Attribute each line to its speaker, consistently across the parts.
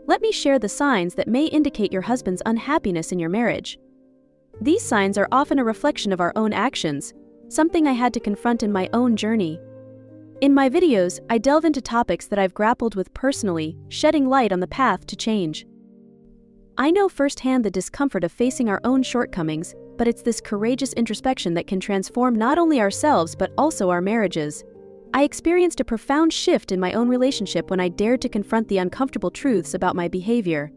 Speaker 1: let me share the signs that may indicate your husband's unhappiness in your marriage. These signs are often a reflection of our own actions, something I had to confront in my own journey. In my videos, I delve into topics that I've grappled with personally, shedding light on the path to change. I know firsthand the discomfort of facing our own shortcomings, but it's this courageous introspection that can transform not only ourselves but also our marriages. I experienced a profound shift in my own relationship when I dared to confront the uncomfortable truths about my behavior.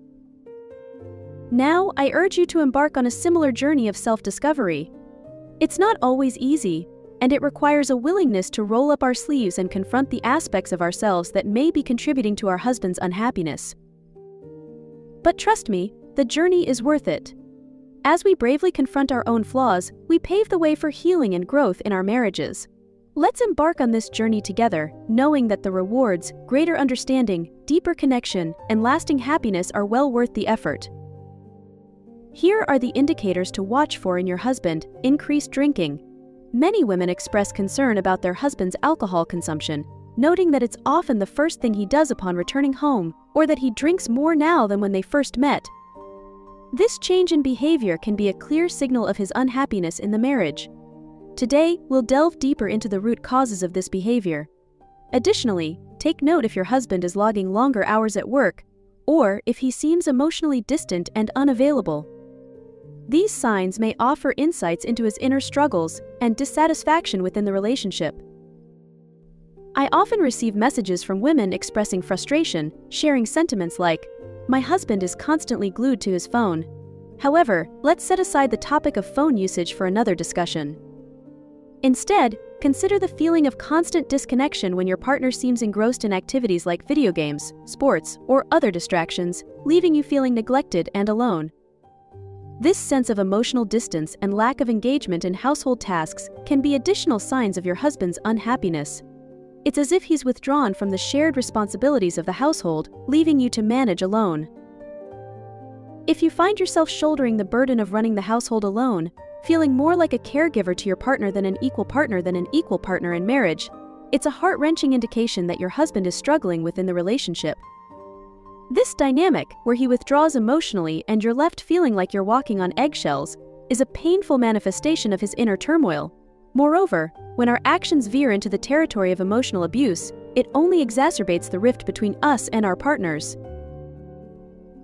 Speaker 1: Now, I urge you to embark on a similar journey of self-discovery. It's not always easy, and it requires a willingness to roll up our sleeves and confront the aspects of ourselves that may be contributing to our husband's unhappiness. But trust me, the journey is worth it. As we bravely confront our own flaws, we pave the way for healing and growth in our marriages. Let's embark on this journey together, knowing that the rewards, greater understanding, deeper connection, and lasting happiness are well worth the effort. Here are the indicators to watch for in your husband: increased drinking. Many women express concern about their husband's alcohol consumption, noting that it's often the first thing he does upon returning home, or that he drinks more now than when they first met. This change in behavior can be a clear signal of his unhappiness in the marriage. Today, we'll delve deeper into the root causes of this behavior. Additionally, take note if your husband is logging longer hours at work, or if he seems emotionally distant and unavailable. These signs may offer insights into his inner struggles and dissatisfaction within the relationship. I often receive messages from women expressing frustration, sharing sentiments like, "My husband is constantly glued to his phone." However, let's set aside the topic of phone usage for another discussion. Instead, consider the feeling of constant disconnection when your partner seems engrossed in activities like video games, sports, or other distractions, leaving you feeling neglected and alone. This sense of emotional distance and lack of engagement in household tasks can be additional signs of your husband's unhappiness. It's as if he's withdrawn from the shared responsibilities of the household, leaving you to manage alone. If you find yourself shouldering the burden of running the household alone, feeling more like a caregiver to your partner than an equal partner in marriage, it's a heart-wrenching indication that your husband is struggling within the relationship. This dynamic, where he withdraws emotionally and you're left feeling like you're walking on eggshells, is a painful manifestation of his inner turmoil. Moreover, when our actions veer into the territory of emotional abuse, it only exacerbates the rift between us and our partners.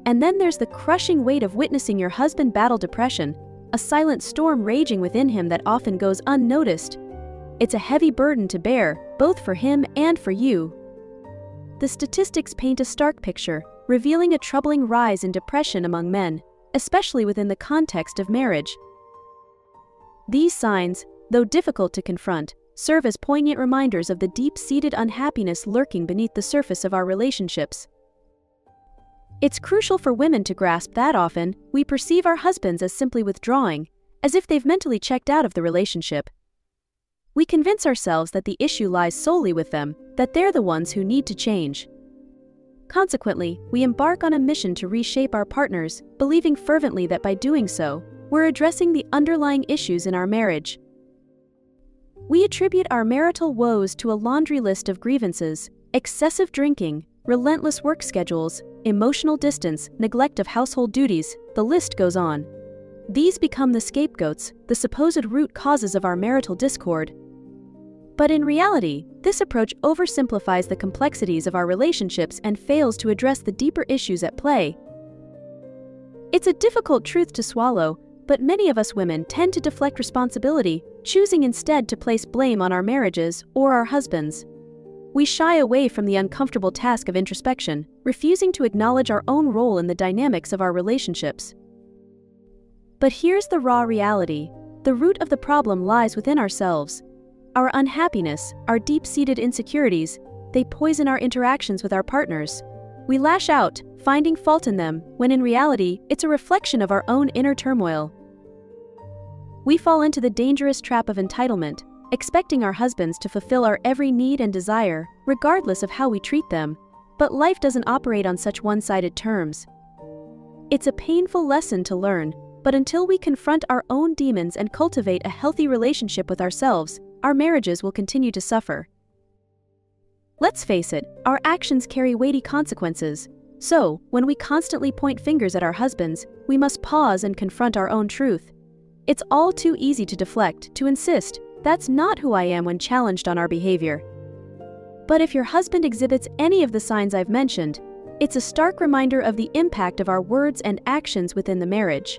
Speaker 1: And then there's the crushing weight of witnessing your husband battle depression, a silent storm raging within him that often goes unnoticed. It's a heavy burden to bear, both for him and for you. The statistics paint a stark picture, revealing a troubling rise in depression among men, especially within the context of marriage. These signs, though difficult to confront, serve as poignant reminders of the deep-seated unhappiness lurking beneath the surface of our relationships. It's crucial for women to grasp that often we perceive our husbands as simply withdrawing, as if they've mentally checked out of the relationship. We convince ourselves that the issue lies solely with them, that they're the ones who need to change. Consequently, we embark on a mission to reshape our partners, believing fervently that by doing so, we're addressing the underlying issues in our marriage. We attribute our marital woes to a laundry list of grievances: excessive drinking, relentless work schedules, emotional distance, neglect of household duties, the list goes on. These become the scapegoats, the supposed root causes of our marital discord. But in reality, this approach oversimplifies the complexities of our relationships and fails to address the deeper issues at play. It's a difficult truth to swallow, but many of us women tend to deflect responsibility, choosing instead to place blame on our marriages or our husbands. We shy away from the uncomfortable task of introspection, refusing to acknowledge our own role in the dynamics of our relationships. But here's the raw reality: the root of the problem lies within ourselves. Our unhappiness, our deep-seated insecurities, they poison our interactions with our partners. We lash out, finding fault in them, when in reality, it's a reflection of our own inner turmoil. We fall into the dangerous trap of entitlement, expecting our husbands to fulfill our every need and desire, regardless of how we treat them. But life doesn't operate on such one-sided terms. It's a painful lesson to learn, but until we confront our own demons and cultivate a healthy relationship with ourselves, our marriages will continue to suffer. Let's face it, our actions carry weighty consequences. So, when we constantly point fingers at our husbands, we must pause and confront our own truth. It's all too easy to deflect, to insist, "That's not who I am," when challenged on our behavior. But if your husband exhibits any of the signs I've mentioned, it's a stark reminder of the impact of our words and actions within the marriage.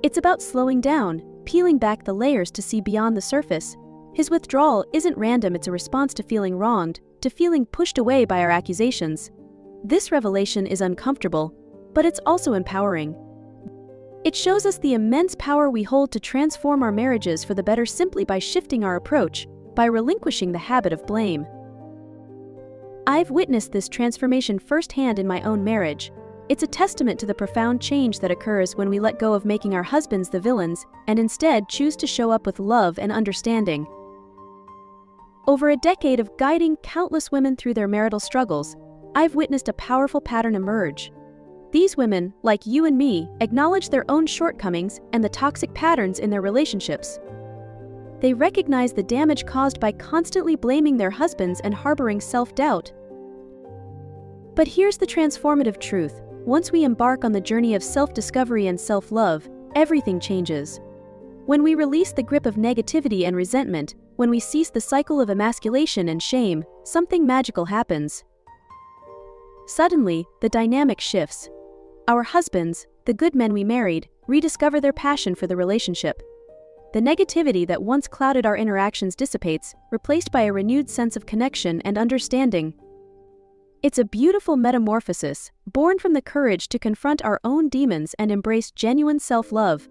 Speaker 1: It's about slowing down, peeling back the layers to see beyond the surface. His withdrawal isn't random, it's a response to feeling wronged, to feeling pushed away by our accusations. This revelation is uncomfortable, but it's also empowering. It shows us the immense power we hold to transform our marriages for the better simply by shifting our approach, by relinquishing the habit of blame. I've witnessed this transformation firsthand in my own marriage. It's a testament to the profound change that occurs when we let go of making our husbands the villains and instead choose to show up with love and understanding. Over a decade of guiding countless women through their marital struggles, I've witnessed a powerful pattern emerge. These women, like you and me, acknowledge their own shortcomings and the toxic patterns in their relationships. They recognize the damage caused by constantly blaming their husbands and harboring self-doubt. But here's the transformative truth. Once we embark on the journey of self-discovery and self-love, everything changes. When we release the grip of negativity and resentment, when we cease the cycle of emasculation and shame, something magical happens. Suddenly, the dynamic shifts. Our husbands, the good men we married, rediscover their passion for the relationship. The negativity that once clouded our interactions dissipates, replaced by a renewed sense of connection and understanding. It's a beautiful metamorphosis, born from the courage to confront our own demons and embrace genuine self-love.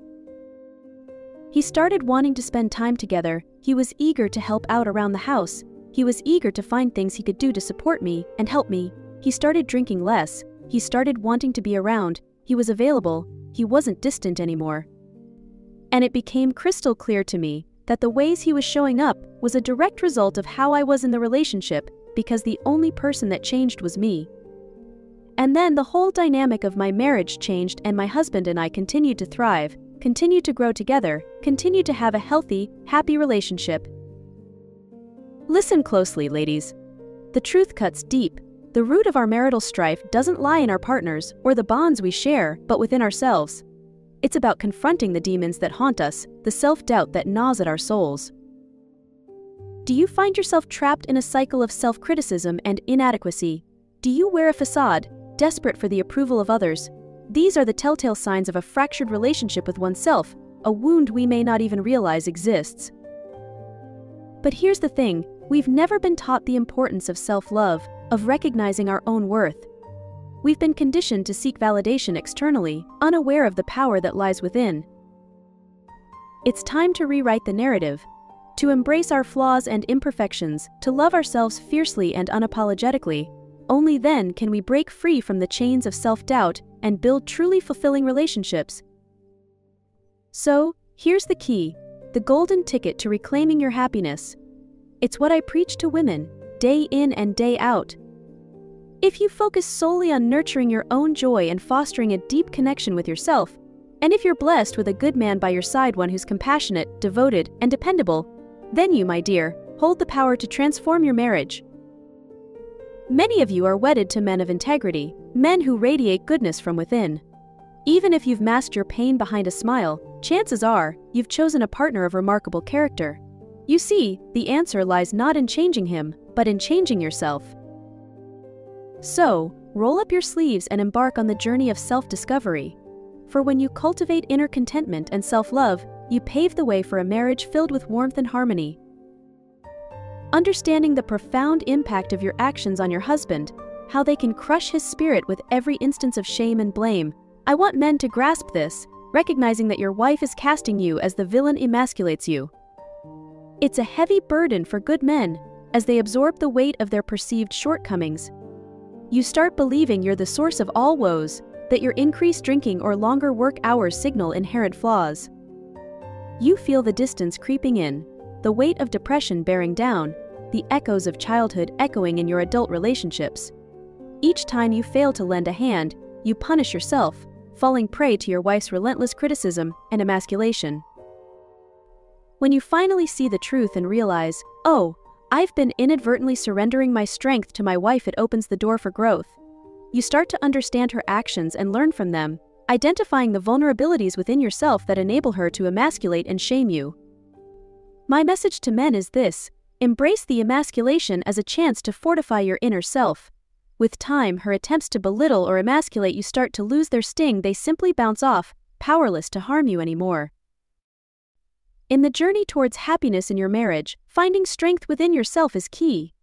Speaker 1: He started wanting to spend time together. He was eager to help out around the house. He was eager to find things he could do to support me and help me. He started drinking less. He started wanting to be around. He was available. He wasn't distant anymore. And it became crystal clear to me that the ways he was showing up was a direct result of how I was in the relationship, because the only person that changed was me. And then the whole dynamic of my marriage changed, and my husband and I continued to thrive, continued to grow together, continued to have a healthy, happy relationship. Listen closely, ladies. The truth cuts deep. The root of our marital strife doesn't lie in our partners or the bonds we share, but within ourselves. It's about confronting the demons that haunt us, the self-doubt that gnaws at our souls. Do you find yourself trapped in a cycle of self-criticism and inadequacy? Do you wear a facade, desperate for the approval of others? These are the telltale signs of a fractured relationship with oneself, a wound we may not even realize exists. But here's the thing, we've never been taught the importance of self-love, of recognizing our own worth. We've been conditioned to seek validation externally, unaware of the power that lies within. It's time to rewrite the narrative, to embrace our flaws and imperfections, to love ourselves fiercely and unapologetically. Only then can we break free from the chains of self-doubt and build truly fulfilling relationships. So, here's the key, the golden ticket to reclaiming your happiness. It's what I preach to women, day in and day out. If you focus solely on nurturing your own joy and fostering a deep connection with yourself, and if you're blessed with a good man by your side, one who's compassionate, devoted, and dependable, then you, my dear, hold the power to transform your marriage. Many of you are wedded to men of integrity, men who radiate goodness from within. Even if you've masked your pain behind a smile, chances are you've chosen a partner of remarkable character. You see, the answer lies not in changing him, but in changing yourself. So, roll up your sleeves and embark on the journey of self-discovery. For when you cultivate inner contentment and self-love, you pave the way for a marriage filled with warmth and harmony. Understanding the profound impact of your actions on your husband, how they can crush his spirit with every instance of shame and blame, I want men to grasp this, recognizing that your wife is casting you as the villain emasculates you. It's a heavy burden for good men, as they absorb the weight of their perceived shortcomings. You start believing you're the source of all woes, that your increased drinking or longer work hours signal inherent flaws. You feel the distance creeping in, the weight of depression bearing down, the echoes of childhood echoing in your adult relationships. Each time you fail to lend a hand, you punish yourself, falling prey to your wife's relentless criticism and emasculation. When you finally see the truth and realize, oh, I've been inadvertently surrendering my strength to my wife, it opens the door for growth. you start to understand her actions and learn from them, identifying the vulnerabilities within yourself that enable her to emasculate and shame you. My message to men is this: embrace the emasculation as a chance to fortify your inner self. With time, her attempts to belittle or emasculate you start to lose their sting. They simply bounce off, powerless to harm you anymore. In the journey towards happiness in your marriage, finding strength within yourself is key.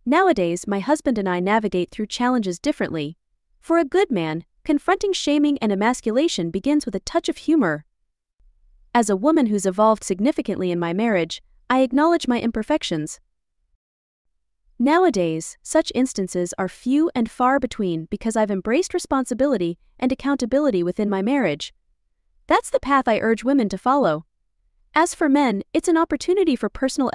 Speaker 1: Nowadays, my husband and I navigate through challenges differently. For a good man, confronting shaming and emasculation begins with a touch of humor. As a woman who's evolved significantly in my marriage, I acknowledge my imperfections. Nowadays, such instances are few and far between because I've embraced responsibility and accountability within my marriage. That's the path I urge women to follow. As for men, it's an opportunity for personal